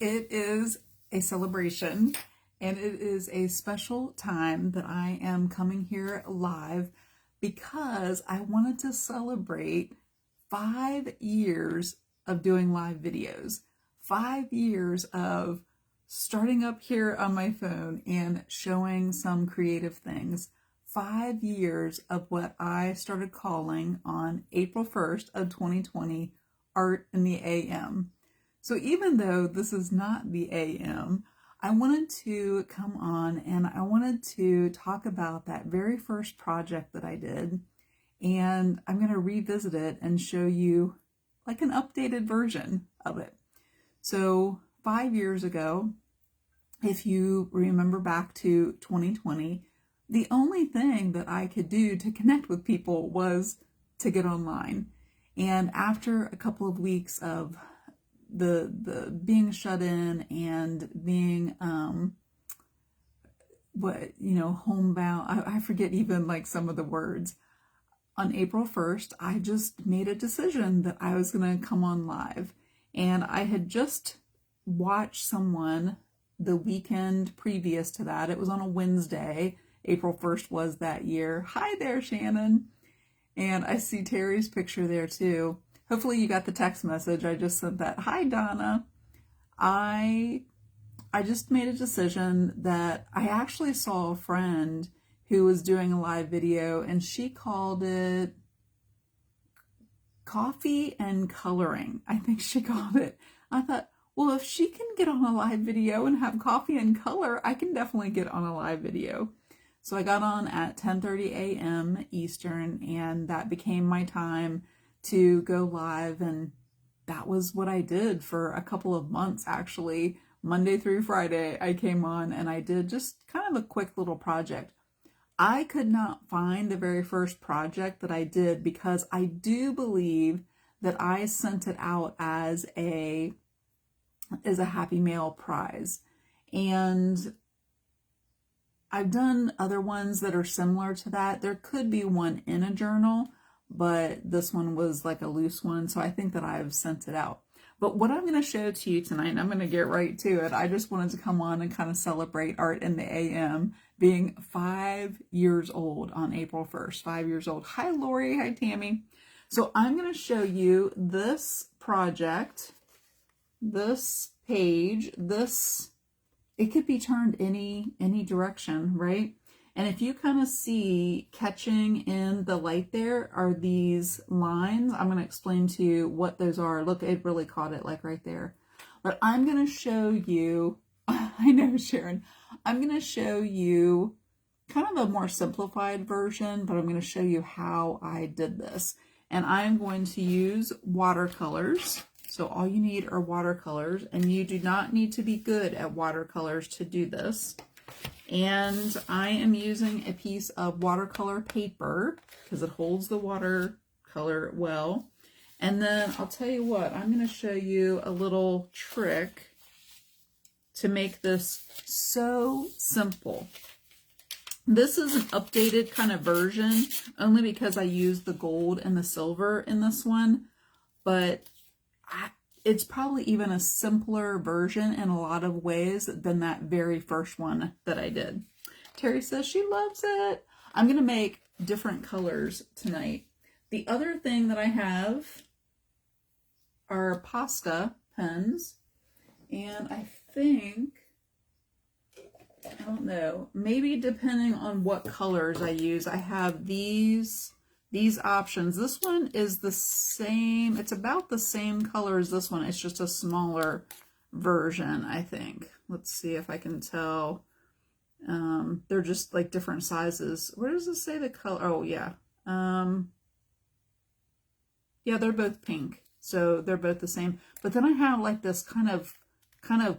It is a celebration, and it is a special time that I am coming here live because I wanted to celebrate 5 years of doing live videos. 5 years of starting up here on my phone and showing some creative things. 5 years of what I started calling on April 1st of 2020, Art in the AM. So even though this is not the AM, I wanted to come on and I wanted to talk about that very first project that I did. And I'm going to revisit it and show you like an updated version of it. So 5 years ago, if you remember back to 2020, the only thing that I could do to connect with people was to get online. And after a couple of weeks of the being shut in and being homebound, I forget even like some of the words. On April 1st, I just made a decision that I was going to come on live. And I had just watched someone the weekend previous to that. It was on a Wednesday. April 1st was that year. Hi there, Shannon. And I see Terry's picture there too. Hopefully you got the text message. I just sent that. Hi, Donna. I just made a decision that I actually saw a friend who was doing a live video and she called it coffee and coloring. I think she called it. I thought, well, if she can get on a live video and have coffee and color, I can definitely get on a live video. So I got on at 10:30 a.m. Eastern, and that became my time to go live. And that was what I did for a couple of months, actually. Monday through Friday, I came on and I did just kind of a quick little project. I could not find the very first project that I did because I do believe that I sent it out as a Happy Mail prize. And I've done other ones that are similar to that. There could be one in a journal, but this one was like a loose one. So I think that I've sent it out. But what I'm going to show to you tonight, and I'm going to get right to it. I just wanted to come on and kind of celebrate Art in the AM being 5 years old on April 1st. 5 years old. Hi, Lori. Hi, Tammy. So I'm going to show you this project, this page, it could be turned any direction, right? And if you kind of see catching in the light there are these lines. I'm going to explain to you what those are. Look, it really caught it like right there. But I'm going to show you, I know, Sharon, I'm going to show you kind of a more simplified version, but I'm going to show you how I did this. And I'm going to use watercolors. So all you need are watercolors, and you do not need to be good at watercolors to do this. And I am using a piece of watercolor paper because it holds the watercolor well. And then I'll tell you what, I'm going to show you a little trick to make this so simple. This is an updated kind of version only because I used the gold and the silver in this one, but it's probably even a simpler version in a lot of ways than that very first one that I did. Terry says she loves it. I'm going to make different colors tonight. The other thing that I have are Posca pens. And I think, I don't know, maybe depending on what colors I use, I have these options. This one is the same. It's about the same color as this one. It's just a smaller version, I think. Let's see if I can tell. They're just like different sizes. Where does it say the color? Oh, yeah. Yeah, they're both pink. So they're both the same. But then I have like this kind of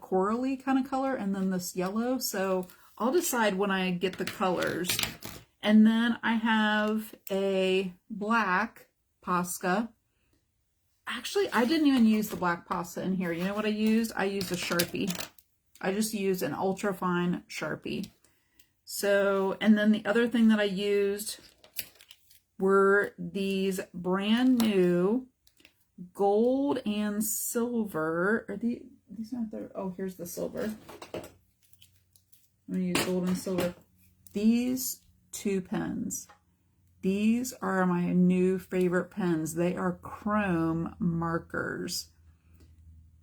corally kind of color and then this yellow. So I'll decide when I get the colors. And then I have a black Posca. Actually, I didn't even use the black Posca in here. You know what I used? I used a Sharpie. I just used an ultra fine Sharpie. So, and then the other thing that I used were these brand new gold and silver. these aren't there. Oh, here's the silver. I'm gonna use gold and silver. These two pens. These are my new favorite pens. They are chrome markers.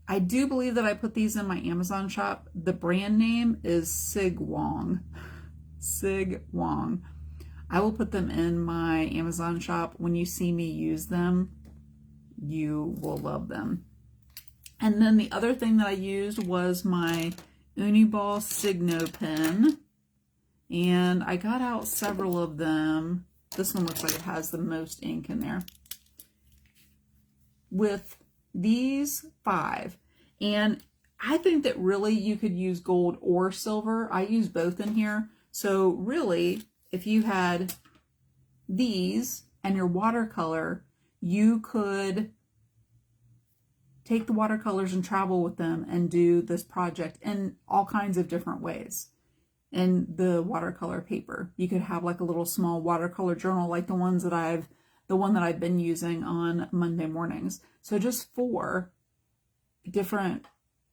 I do believe that I put these in my Amazon shop. The brand name is Sig Wong. Sig Wong. I will put them in my Amazon shop. When you see me use them, you will love them. And then the other thing that I used was my Uniball Signo pen. And I got out several of them. This one looks like it has the most ink in there. With these 5. And I think that really you could use gold or silver. I use both in here. So really, if you had these and your watercolor, you could take the watercolors and travel with them and do this project in all kinds of different ways. In the watercolor paper, you could have like a little small watercolor journal like the one that I've been using on Monday mornings. So just 4 different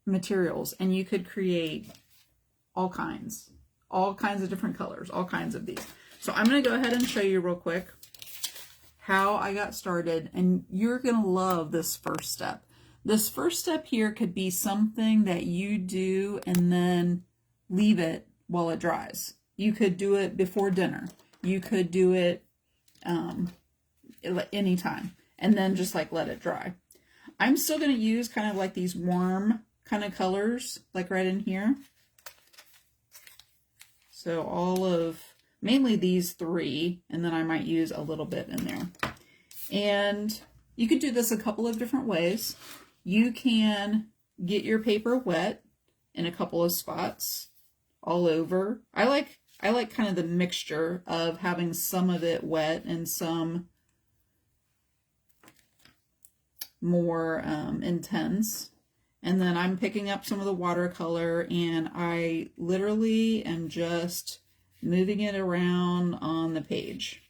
materials, and you could create all kinds of different colors, all kinds of these. So I'm going to go ahead and show you real quick how I got started, and you're going to love this first step. This first step here could be something that you do and then leave it while it dries. You could do it before dinner. You could do it anytime, and then just like let it dry. I'm still going to use kind of like these warm kind of colors, like right in here. So mainly these 3, and then I might use a little bit in there. And you could do this a couple of different ways. You can get your paper wet in a couple of spots all over. I like kind of the mixture of having some of it wet and some more intense. And then I'm picking up some of the watercolor, and I literally am just moving it around on the page.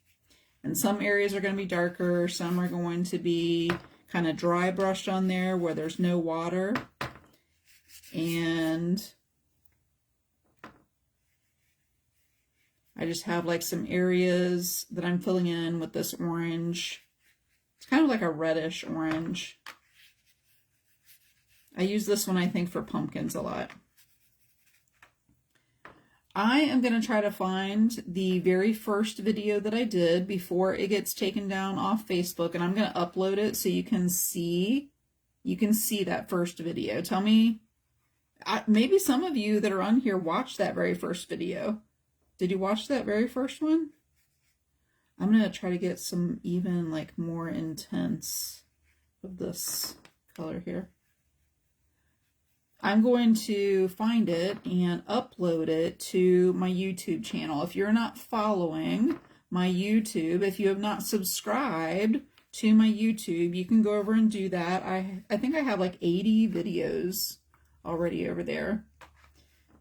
And some areas are going to be darker, some are going to be kind of dry brushed on there where there's no water. And I just have like some areas that I'm filling in with this orange. It's kind of like a reddish orange. I use this one, I think, for pumpkins a lot. I am going to try to find the very first video that I did before it gets taken down off Facebook, and I'm going to upload it so you can see that first video. Tell me, maybe some of you that are on here watched that very first video. Did you watch that very first one? I'm going to try to get some even like more intense of this color here. I'm going to find it and upload it to my YouTube channel. If you're not following my YouTube, if you have not subscribed to my YouTube, you can go over and do that. I think I have like 80 videos already over there.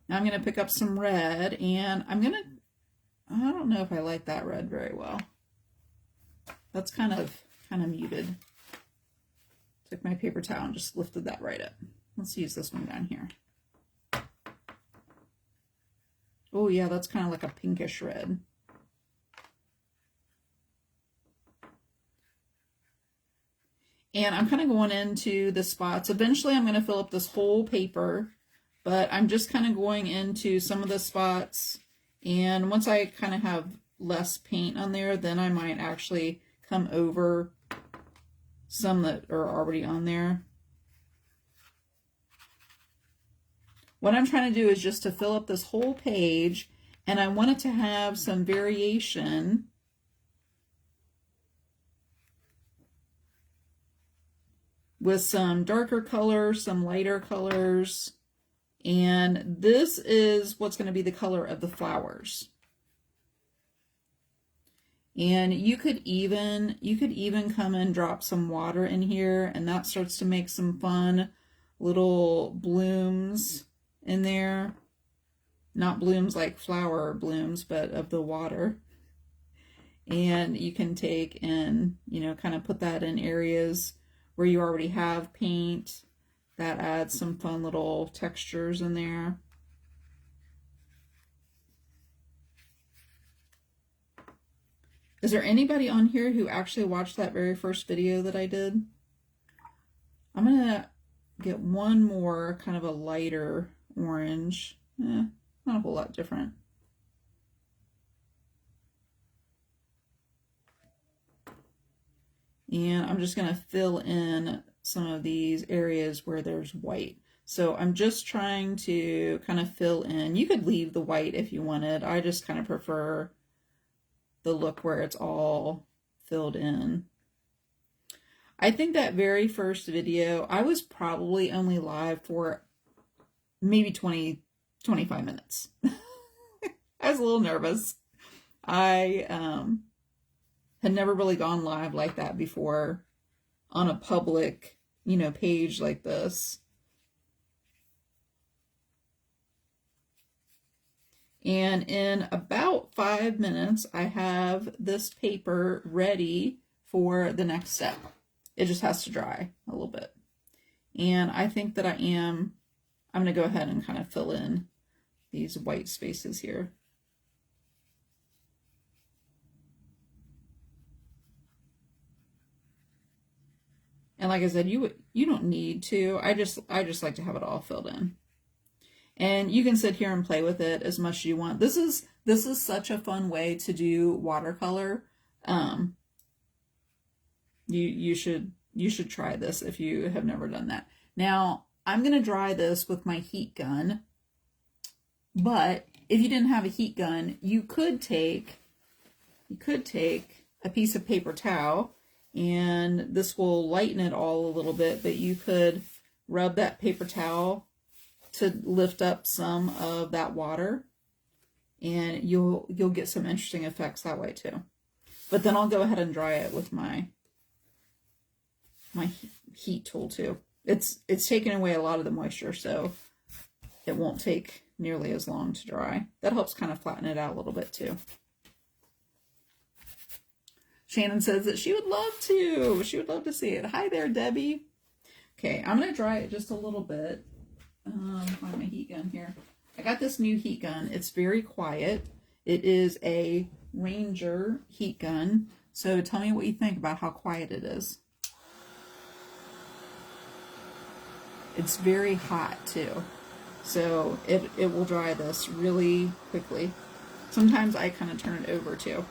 Now I'm going to pick up some red, and I don't know if I like that red very well. That's kind of muted. Took my paper towel and just lifted that right up. Let's use this one down here. Oh yeah, that's kind of like a pinkish red. And I'm kind of going into the spots. Eventually I'm going to fill up this whole paper, but I'm just kind of going into some of the spots. And once I kind of have less paint on there, then I might actually come over some that are already on there. What I'm trying to do is just to fill up this whole page, and I want it to have some variation. With some darker colors, some lighter colors. And this is what's going to be the color of the flowers. And you could even come and drop some water in here, and that starts to make some fun little blooms in there. Not blooms like flower blooms, but of the water. And you can take and, kind of put that in areas where you already have paint. That adds some fun little textures in there. Is there anybody on here who actually watched that very first video that I did? I'm gonna get one more kind of a lighter orange. Not a whole lot different. And I'm just gonna fill in some of these areas where there's white. So I'm just trying to kind of fill in. You could leave the white if you wanted. I just kind of prefer the look where it's all filled in. I think that very first video, I was probably only live for maybe 20, 25 minutes. I was a little nervous. I had never really gone live like that before on a public, page like this. And in about 5 minutes, I have this paper ready for the next step. It just has to dry a little bit. And I think that I'm going to go ahead and kind of fill in these white spaces here. And like I said, you don't need to. I just like to have it all filled in. And you can sit here and play with it as much as you want. This is such a fun way to do watercolor. You should try this if you have never done that. Now, I'm going to dry this with my heat gun. But if you didn't have a heat gun, you could take a piece of paper towel, and this will lighten it all a little bit, but you could rub that paper towel to lift up some of that water, and you'll get some interesting effects that way too. But then I'll go ahead and dry it with my heat tool too. It's taking away a lot of the moisture, so it won't take nearly as long to dry. That helps kind of flatten it out a little bit too. Shannon says that she would love to see it. Hi there, Debbie. Okay, I'm going to dry it just a little bit. Find my heat gun here. I got this new heat gun. It's very quiet. It is a Ranger heat gun. So tell me what you think about how quiet it is. It's very hot too. So it will dry this really quickly. Sometimes I kind of turn it over too.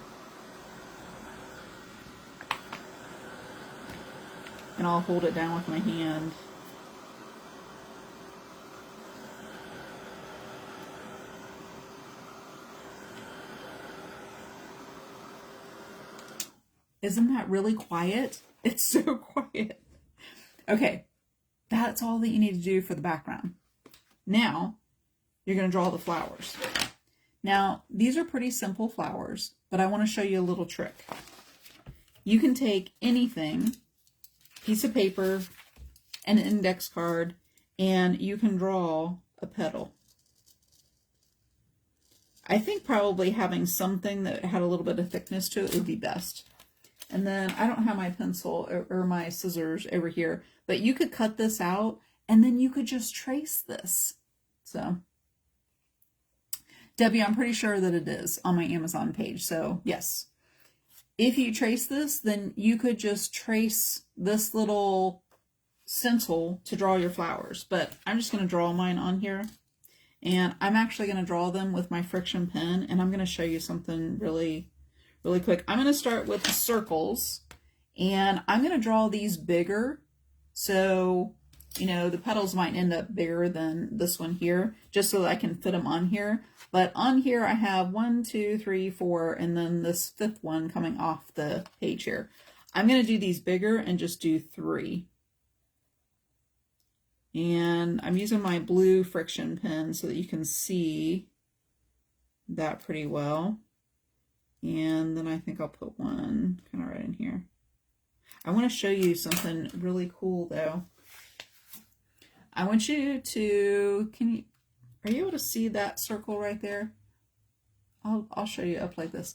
And I'll hold it down with my hand. Isn't that really quiet? It's so quiet. Okay, that's all that you need to do for the background. Now, you're going to draw the flowers. Now, these are pretty simple flowers, but I want to show you a little trick. You can take anything, piece of paper, an index card, and you can draw a petal. I think probably having something that had a little bit of thickness to it would be best. And then I don't have my pencil or my scissors over here, but you could cut this out and then you could just trace this. So, Debbie, I'm pretty sure that it is on my Amazon page. So, yes. If you trace this, then you could just trace this little stencil to draw your flowers. But I'm just going to draw mine on here. And I'm actually going to draw them with my friction pen. And I'm going to show you something really quick. I'm going to start with the circles. And I'm going to draw these bigger. So, the petals might end up bigger than this one here, just so that I can fit them on here. But on here I have 1, 2, 3, 4, and then this fifth one coming off the page here. I'm going to do these bigger and just do 3. And I'm using my blue friction pen so that you can see that pretty well. And then I think I'll put one kind of right in here. I want to show you something really cool though. I want you to, are you able to see that circle right there? I'll show you up like this.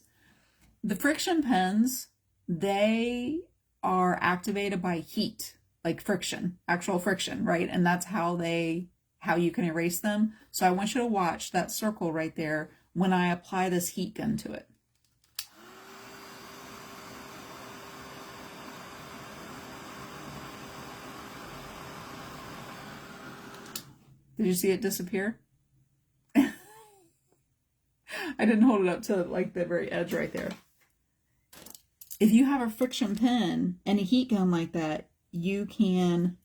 The friction pens, they are activated by heat. like friction, actual friction, right? And that's how you can erase them. So I want you to watch that circle right there when I apply this heat gun to it. Did you see it disappear? I didn't hold it up to like the very edge right there. If you have a friction pen and a heat gun like that, you can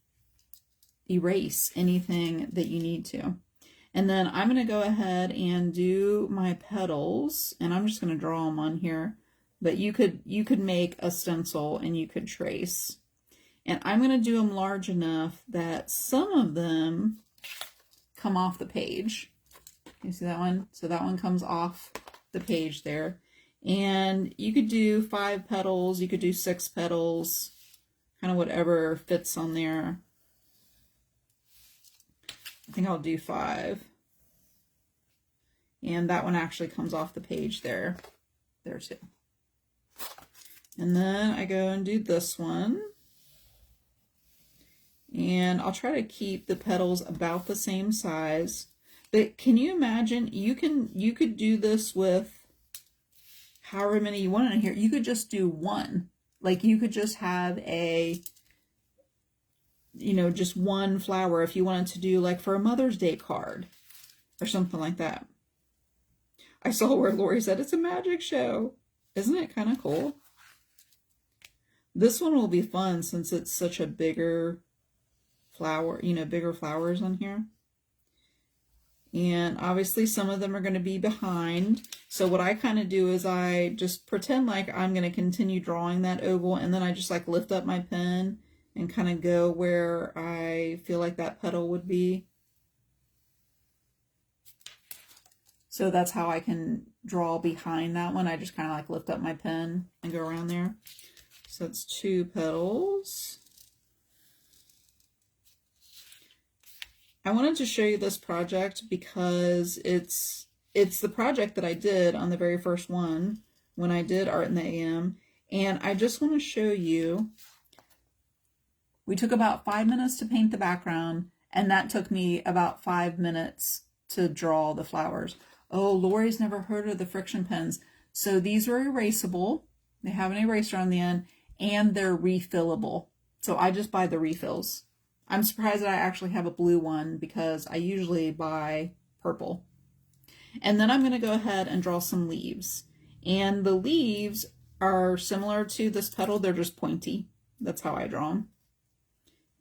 erase anything that you need to. And then I'm going to go ahead and do my petals, and I'm just going to draw them on here. But you could make a stencil and you could trace. And I'm going to do them large enough that some of them come off the page. You see that one? So that one comes off the page there. And you could do 5 petals, you could do 6 petals, kind of whatever fits on there. I think I'll do 5. And that one actually comes off the page there. There too. And then I go and do this one. And I'll try to keep the petals about the same size. But can you imagine, you could do this with however many you want in here. You could just do one. Like you could just have a, just one flower if you wanted to do like for a Mother's Day card or something like that. I saw where Lori said it's a magic show. Isn't it kind of cool? This one will be fun since it's such a bigger flower, bigger flowers on here. And obviously some of them are going to be behind. So what I kind of do is I just pretend like I'm going to continue drawing that oval, and then I just like lift up my pen and kind of go where I feel like that petal would be. So that's how I can draw behind that one. I just kind of like lift up my pen and go around there. So it's 2 petals. I wanted to show you this project because it's the project that I did on the very first one when I did Art in the AM. And I just want to show you, we took about 5 minutes to paint the background, and that took me about 5 minutes to draw the flowers. Oh, Lori's never heard of the friction pens. So these are erasable. They have an eraser on the end, and they're refillable. So I just buy the refills. I'm surprised that I actually have a blue one because I usually buy purple. And then I'm going to go ahead and draw some leaves. And the leaves are similar to this petal. They're just pointy. That's how I draw them.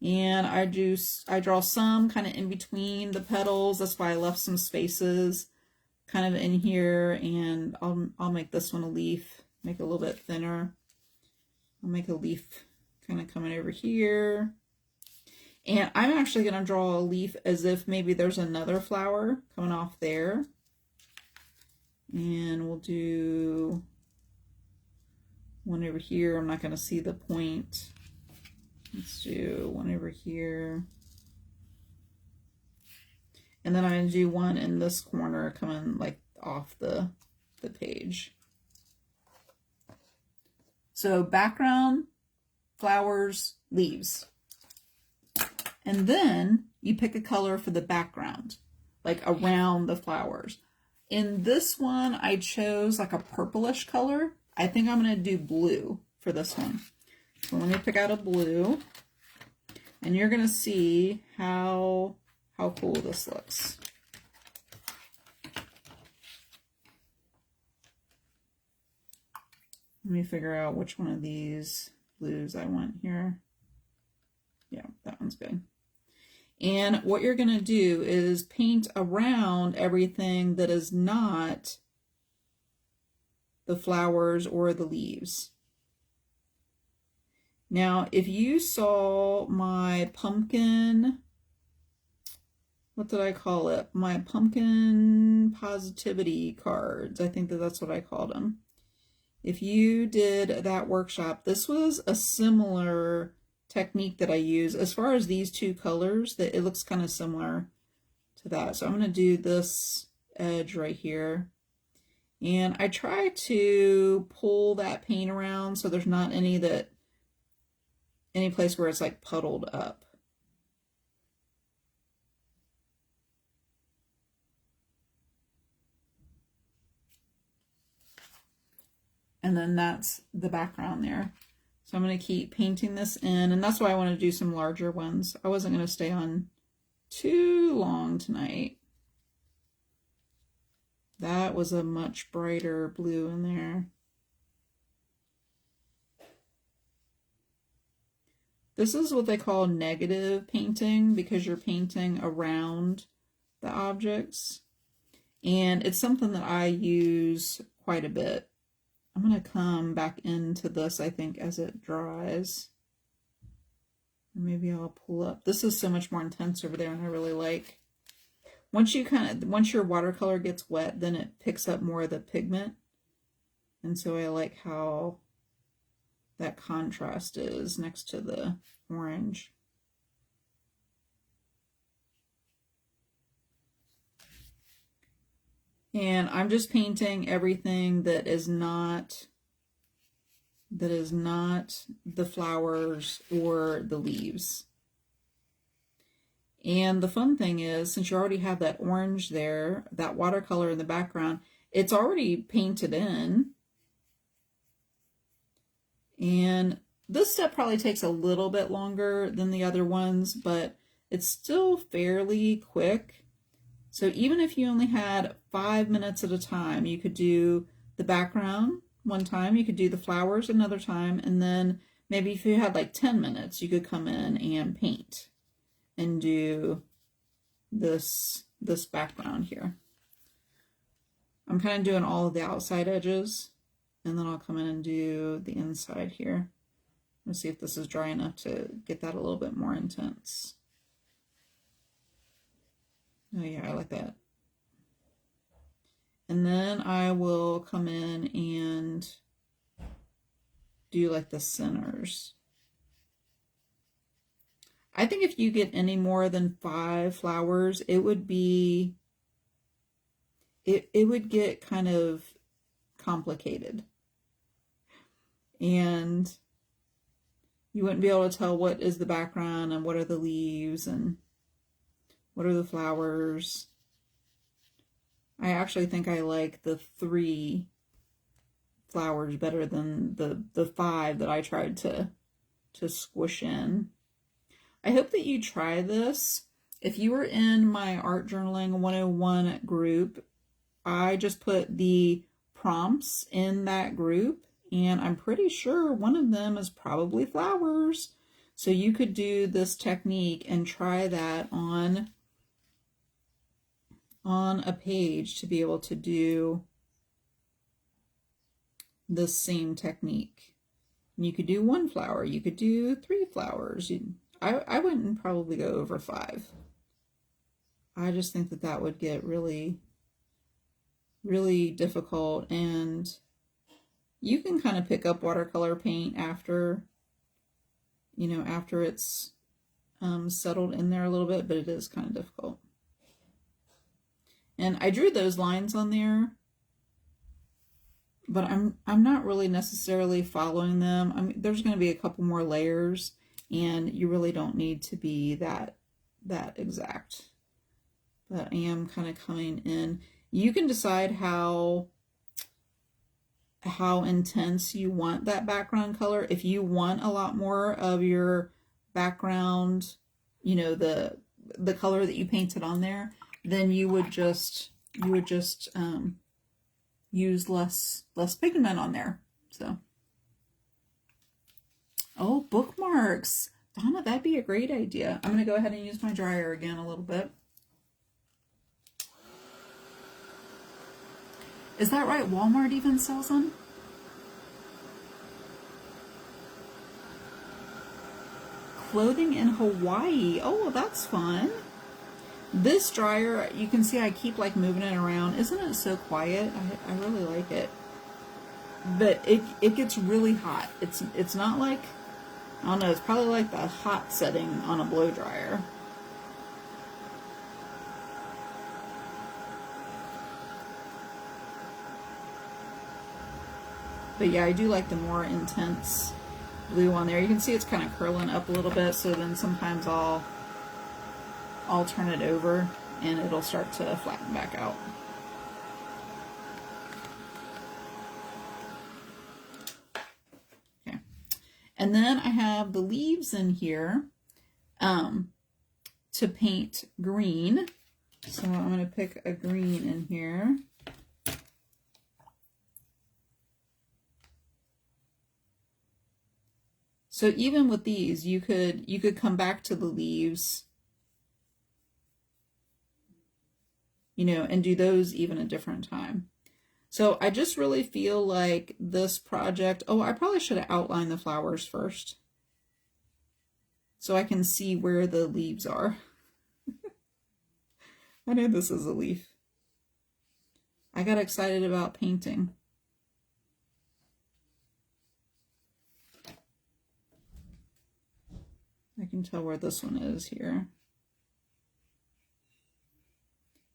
And I draw some kind of in between the petals. That's why I left some spaces kind of in here. And I'll make this one a leaf, make it a little bit thinner. I'll make a leaf kind of coming over here. And I'm actually going to draw a leaf as if maybe there's another flower coming off there. And we'll do one over here. I'm not going to see the point. Let's do one over here. And then I'm going to do one in this corner coming like off the page. So background, flowers, leaves. And then you pick a color for the background, like around the flowers. In this one, I chose like a purplish color. I think I'm going to do blue for this one. So let me pick out a blue, and you're going to see how cool this looks. Let me figure out which one of these blues I want here. Yeah, that one's good. And what you're going to do is paint around everything that is not the flowers or the leaves. Now, if you saw my pumpkin, what did I call it? My pumpkin positivity cards. I think that's what I called them. If you did that workshop, this was a similar technique that I use. As far as these 2 colors, that it looks kind of similar to that. So I'm going to do this edge right here. And I try to pull that paint around so there's not any that any place where it's like puddled up. And then that's the background there. So I'm going to keep painting this in, and that's why I want to do some larger ones. I wasn't going to stay on too long tonight. That was a much brighter blue in there. This is what they call negative painting, because you're painting around the objects. And it's something that I use quite a bit. I'm going to come back into this, I think, as it dries. Maybe I'll pull up. This is so much more intense over there, and I really like. Once your watercolor gets wet, then it picks up more of the pigment. And so I like how that contrast is next to the orange. And I'm just painting everything that is not the flowers or the leaves. And the fun thing is, since you already have that orange there, that watercolor in the background, it's already painted in. And this step probably takes a little bit longer than the other ones, but it's still fairly quick. So even if you only had 5 minutes at a time, you could do the background one time, you could do the flowers another time, and then maybe if you had like 10 minutes, you could come in and paint and do this background here. I'm kind of doing all of the outside edges, and then I'll come in and do the inside here. Let's see if this is dry enough to get that a little bit more intense. Oh yeah, I like that. And then I will come in and do like the centers. I think if you get any more than 5 flowers, it would be, it would get kind of complicated. And you wouldn't be able to tell what is the background and what are the leaves and what are the flowers. I actually think I like the 3 flowers better than the 5 that I tried to squish in. I hope that you try this. If you were in my Art Journaling 101 group, I just put the prompts in that group, and I'm pretty sure one of them is probably flowers. So you could do this technique and try that on a page to be able to do the same technique. And you could do 1 flower, you could do 3 flowers. I wouldn't probably go over 5. I just think that that would get really, really difficult, and you can kind of pick up watercolor paint after, you know, after it's settled in there a little bit, but it is kind of difficult. And I drew those lines on there, but I'm not really necessarily following them. I mean, there's going to be a couple more layers, and you really don't need to be that exact. But I am kind of coming in. You can decide how intense you want that background color. If you want a lot more of your background, you know, the color that you painted on there, then you would just use less pigment on there. So, oh, bookmarks, Donna, that'd be a great idea. I'm gonna go ahead and use my dryer again a little bit. Is that right? Walmart even sells them? Clothing in Hawaii. Oh, that's fun. This dryer, you can see I keep like moving it around. Isn't it so quiet? I really like it. But it gets really hot. It's not like, I don't know, it's probably like the hot setting on a blow dryer. But yeah, I do like the more intense blue on there. You can see it's kind of curling up a little bit, so then sometimes I'll turn it over and it'll start to flatten back out. Okay. And then I have the leaves in here to paint green. So I'm going to pick a green in here. So even with these, you could come back to the leaves, you know, and do those even a different time. So I just really feel like this project, oh, I probably should have outlined the flowers first so I can see where the leaves are. I know this is a leaf. I got excited about painting. I can tell where this one is here.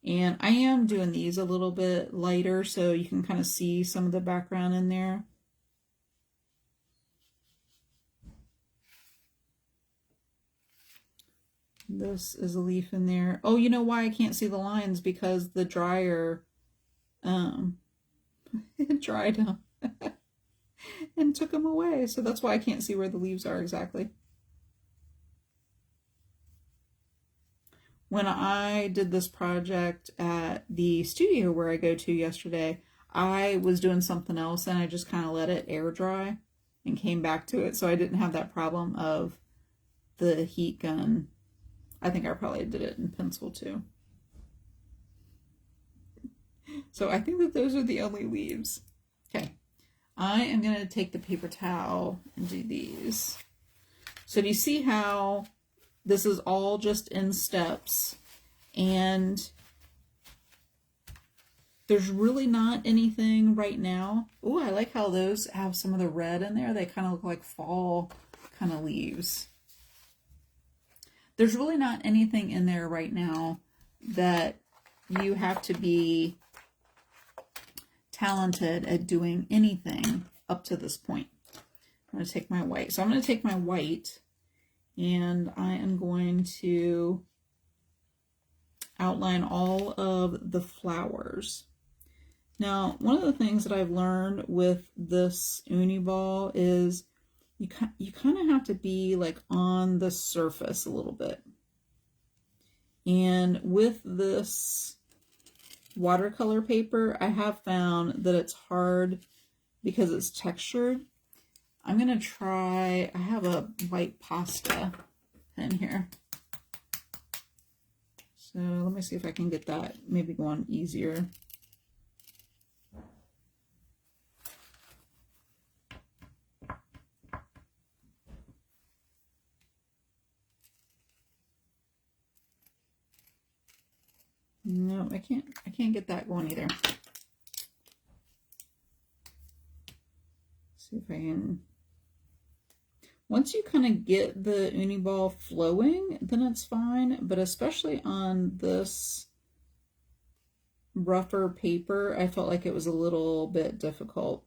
And I am doing these a little bit lighter so you can kind of see some of the background in there. This is a leaf in there. Oh, you know why I can't see the lines? Because the dryer, it dried them and took them away. So that's why I can't see where the leaves are exactly. When I did this project at the studio where I go to yesterday, I was doing something else and I just kind of let it air dry and came back to it. So I didn't have that problem of the heat gun. I think I probably did it in pencil too. So I think that those are the only leaves. Okay, I am going to take the paper towel and do these. So do you see how this is all just in steps, and there's really not anything right now. Oh, I like how those have some of the red in there. They kind of look like fall kind of leaves. There's really not anything in there right now that you have to be talented at doing anything up to this point. I'm going to take my white. So I'm going to take my white and I am going to outline all of the flowers. Now, one of the things that I've learned with this uni ball is you kind of have to be like on the surface a little bit. And with this watercolor paper, I have found that it's hard because it's textured. I'm going to try, I have a white pasta pen here. So let me see if I can get that maybe going easier. No, I can't get that going either. See if I can. Once you kind of get the uni ball flowing, then it's fine, but especially on this rougher paper, I felt like it was a little bit difficult.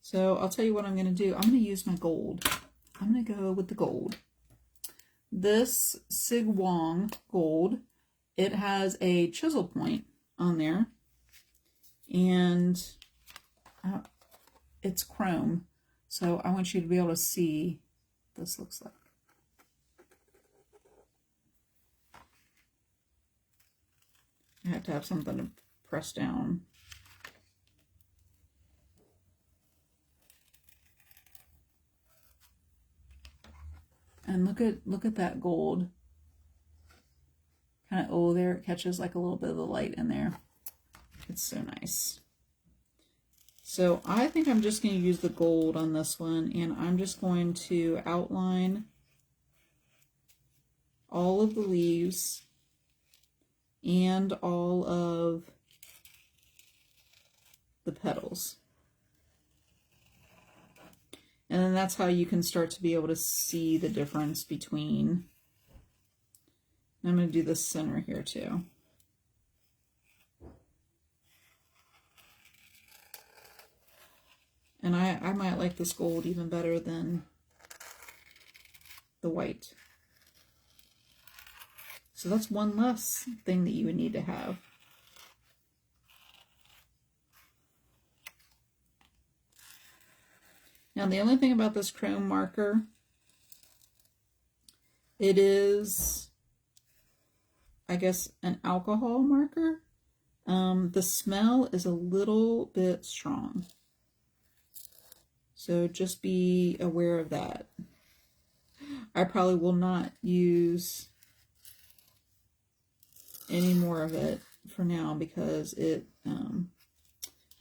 So I'll tell you what I'm going to do. I'm going to use my gold. I'm going to go with the gold. This Sig Wong gold, it has a chisel point on there, and it's chrome. So I want you to be able to see what this looks like. I have to have something to press down. And look at that gold. Kind of, oh, there it catches like a little bit of the light in there. It's so nice. So I think I'm just going to use the gold on this one, and I'm just going to outline all of the leaves and all of the petals. And then that's how you can start to be able to see the difference between. I'm going to do the center here too. And I might like this gold even better than the white. So that's one less thing that you would need to have. Now the only thing about this chrome marker, it is, I guess, an alcohol marker. The smell is a little bit strong. So just be aware of that. I probably will not use any more of it for now because it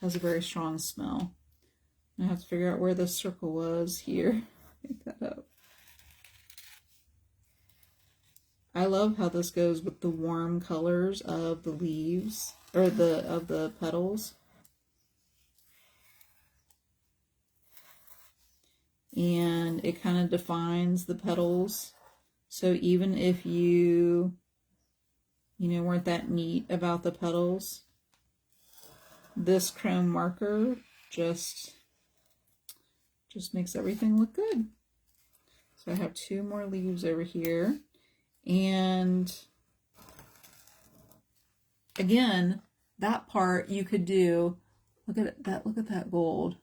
has a very strong smell. I have to figure out where the circle was here. Pick that up. I love how this goes with the warm colors of the leaves, or of the petals. And it kind of defines the petals. So even if you weren't that neat about the petals, this chrome marker just makes everything look good. So I have 2 more leaves over here. And again, that part you could do, look at that gold.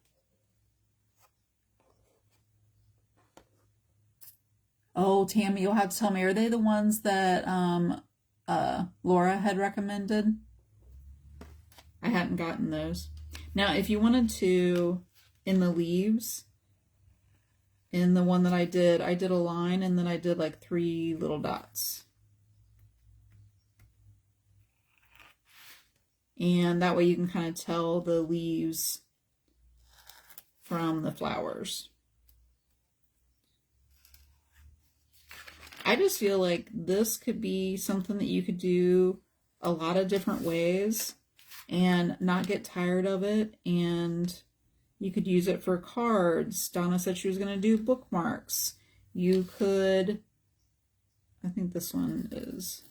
Oh, Tammy, you'll have to tell me, are they the ones that Laura had recommended? I hadn't gotten those. Now, if you wanted to, in the leaves, in the one that I did a line and then I did like 3 little dots. And that way you can kind of tell the leaves from the flowers. I just feel like this could be something that you could do a lot of different ways and not get tired of it, and you could use it for cards. Donna said she was going to do bookmarks. You could, I think this one is,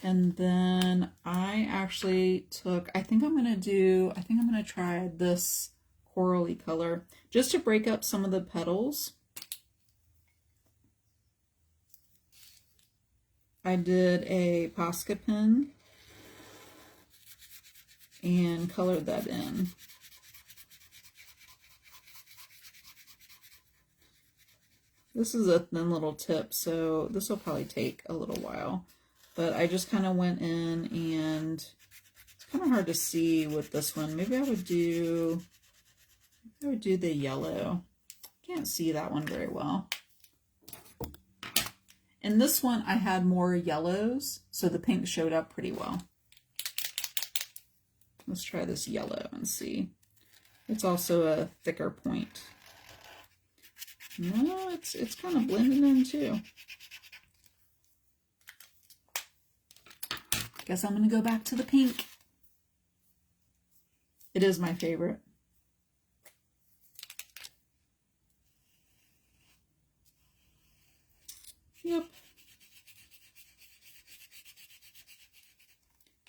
and then I actually took, I think I'm going to try this corally color just to break up some of the petals. I did a Posca pen and colored that in. This is a thin little tip, so this will probably take a little while. But I just kind of went in, and it's kind of hard to see with this one. Maybe I would do the yellow. Can't see that one very well. In this one, I had more yellows, so the pink showed up pretty well. Let's try this yellow and see. It's also a thicker point. No, it's kind of blending in too. Guess I'm going to go back to the pink. It is my favorite. Yep.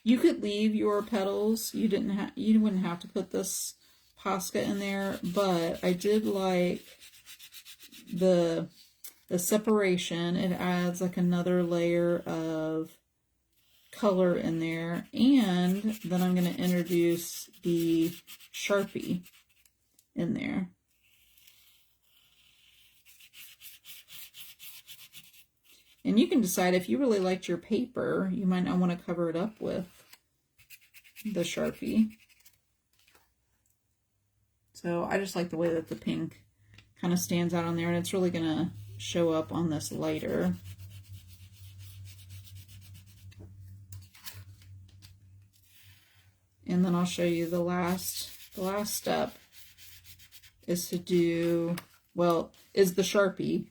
You could leave your petals. You wouldn't have to put this Posca in there, but I did like the separation. It adds like another layer of color in there, and then I'm going to introduce the Sharpie in there. And you can decide if you really liked your paper, you might not want to cover it up with the Sharpie. So I just like the way that the pink kind of stands out on there, and it's really going to show up on this lighter. And then I'll show you the last step is to do, well, is the Sharpie.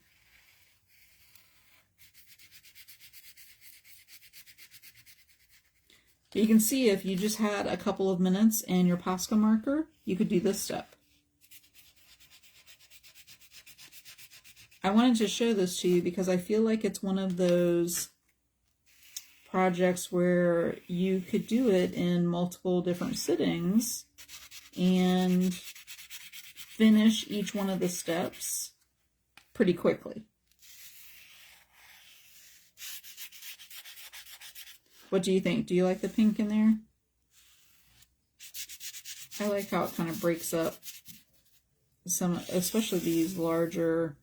You can see if you just had a couple of minutes and your Posca marker, you could do this step. I wanted to show this to you because I feel like it's one of those projects where you could do it in multiple different sittings and finish each one of the steps pretty quickly. What do you think? Do you like the pink in there? I like how it kind of breaks up some, especially these larger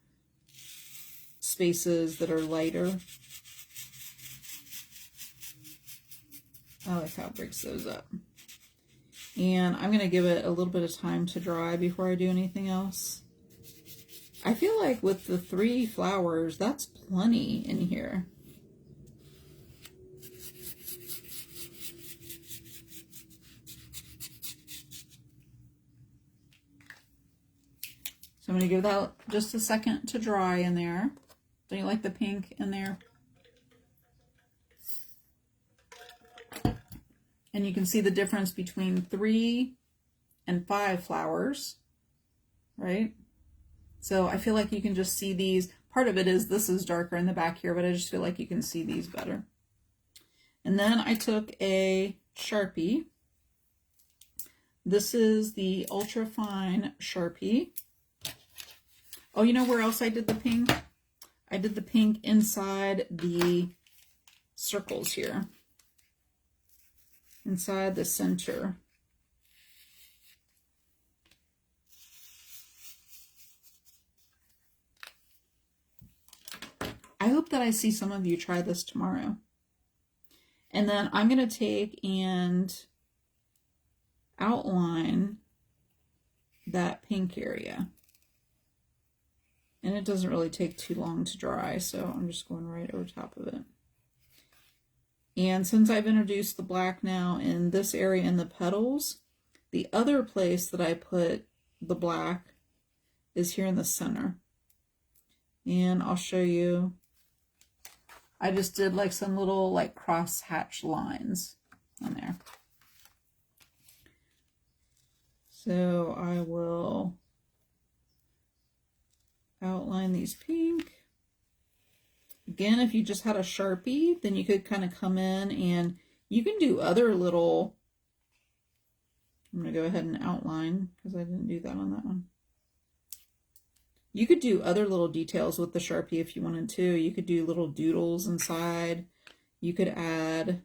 spaces that are lighter. I like how it breaks those up. And I'm going to give it a little bit of time to dry before I do anything else. I feel like with the 3 flowers, that's plenty in here. So I'm going to give that just a second to dry in there. Don't you like the pink in there? And you can see the difference between 3 and 5 flowers, right? So I feel like you can just see these. Part of it is this is darker in the back here, but I just feel like you can see these better. And then I took a Sharpie. This is the Ultra Fine Sharpie. Oh, you know where else I did the pink? I did the pink inside the circles here. Inside the center. I hope that I see some of you try this tomorrow. And then I'm going to take and outline that pink area. And it doesn't really take too long to dry, so I'm just going right over top of it. And since I've introduced the black now in this area in the petals, the other place that I put the black is here in the center. And I'll show you. I just did like some little like cross hatch lines on there. So I will outline these pink. Again, if you just had a Sharpie, then you could kind of come in and you can do other little, I'm going to go ahead and outline because I didn't do that on that one. You could do other little details with the Sharpie if you wanted to. You could do little doodles inside. You could add,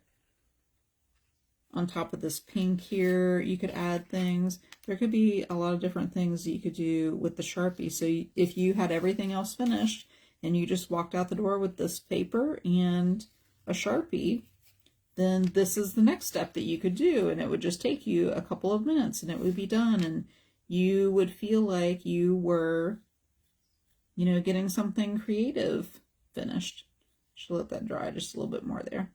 on top of this pink here, you could add things. There could be a lot of different things that you could do with the Sharpie. So if you had everything else finished and you just walked out the door with this paper and a Sharpie, then this is the next step that you could do. And it would just take you a couple of minutes and it would be done. And you would feel like you were, you know, getting something creative finished. Should let that dry just a little bit more there.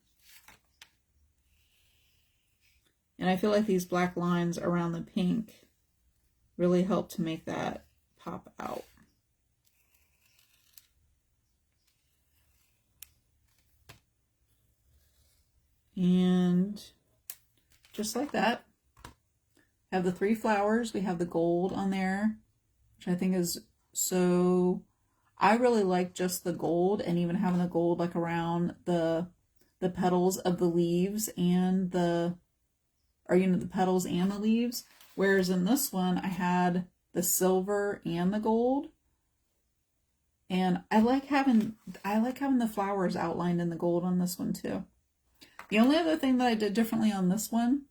And I feel like these black lines around the pink really help to make that pop out. And just like that, have the 3 flowers. We have the gold on there, which I think is so, I really like just the gold, and even having the gold like around the petals of the leaves and the, or you know, the petals and the leaves. Whereas in this one, I had the silver and the gold. And I like having the flowers outlined in the gold on this one too. The only other thing that I did differently on this one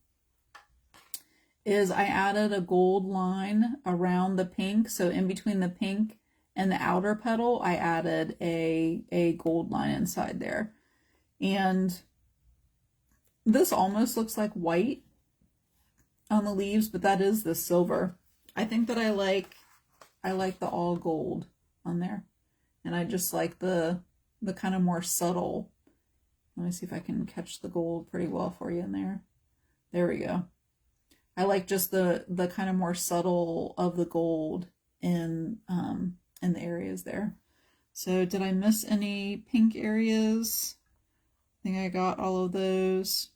is I added a gold line around the pink. So in between the pink and the outer petal, I added a gold line inside there. And this almost looks like white on the leaves, but that is the silver. I think that I like the all gold on there. And I just like the kind of more subtle. Let me see if I can catch the gold pretty well for you in there. There we go. I like just the kind of more subtle of the gold in the areas there. So did I miss any pink areas? I think I got all of those.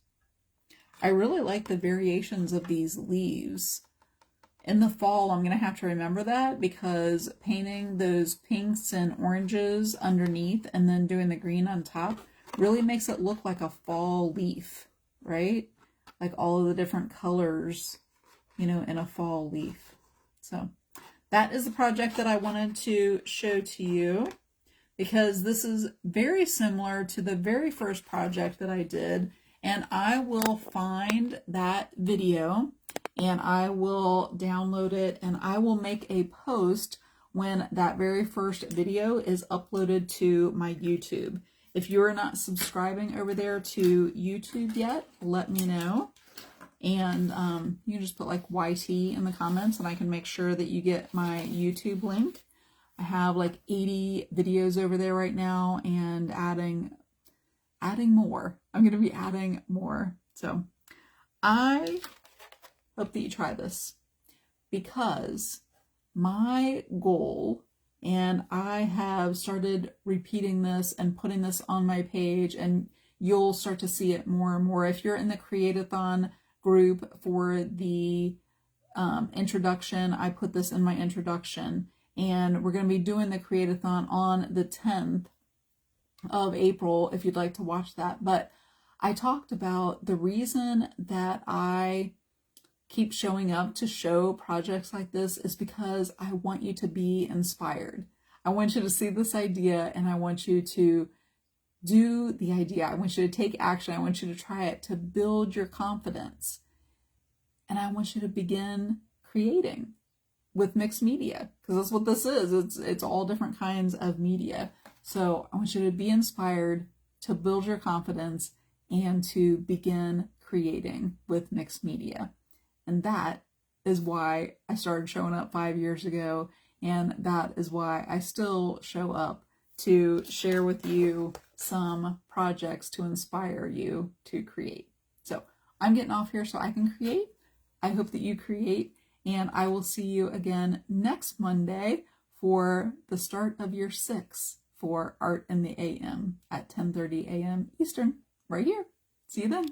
I really like the variations of these leaves. In the fall, I'm going to have to remember that, because painting those pinks and oranges underneath and then doing the green on top really makes it look like a fall leaf, right? Like all of the different colors, you know, in a fall leaf. So that is the project that I wanted to show to you, because this is very similar to the very first project that I did, and I will find that video and I will download it and I will make a post when that very first video is uploaded to my YouTube. If you're not subscribing over there to YouTube yet, let me know. And you can just put like YT in the comments and I can make sure that you get my YouTube link. I have like 80 videos over there right now and adding more. I'm going to be adding more. So I hope that you try this, because my goal, and I have started repeating this and putting this on my page, and you'll start to see it more and more. If you're in the Create-a-thon group for the introduction, I put this in my introduction, and we're going to be doing the Create-a-thon on the 10th of April if you'd like to watch that. But I talked about the reason that I keep showing up to show projects like this is because I want you to be inspired. I want you to see this idea and I want you to do the idea. I want you to take action. I want you to try it to build your confidence. And I want you to begin creating with mixed media, because that's what this is. It's all different kinds of media. So I want you to be inspired, to build your confidence, and to begin creating with mixed media. And that is why I started showing up 5 years ago. And that is why I still show up, to share with you some projects to inspire you to create. So I'm getting off here so I can create. I hope that you create, and I will see you again next Monday for the start of year 6 for Art in the AM at 10:30 a.m. Eastern, right here. See you then.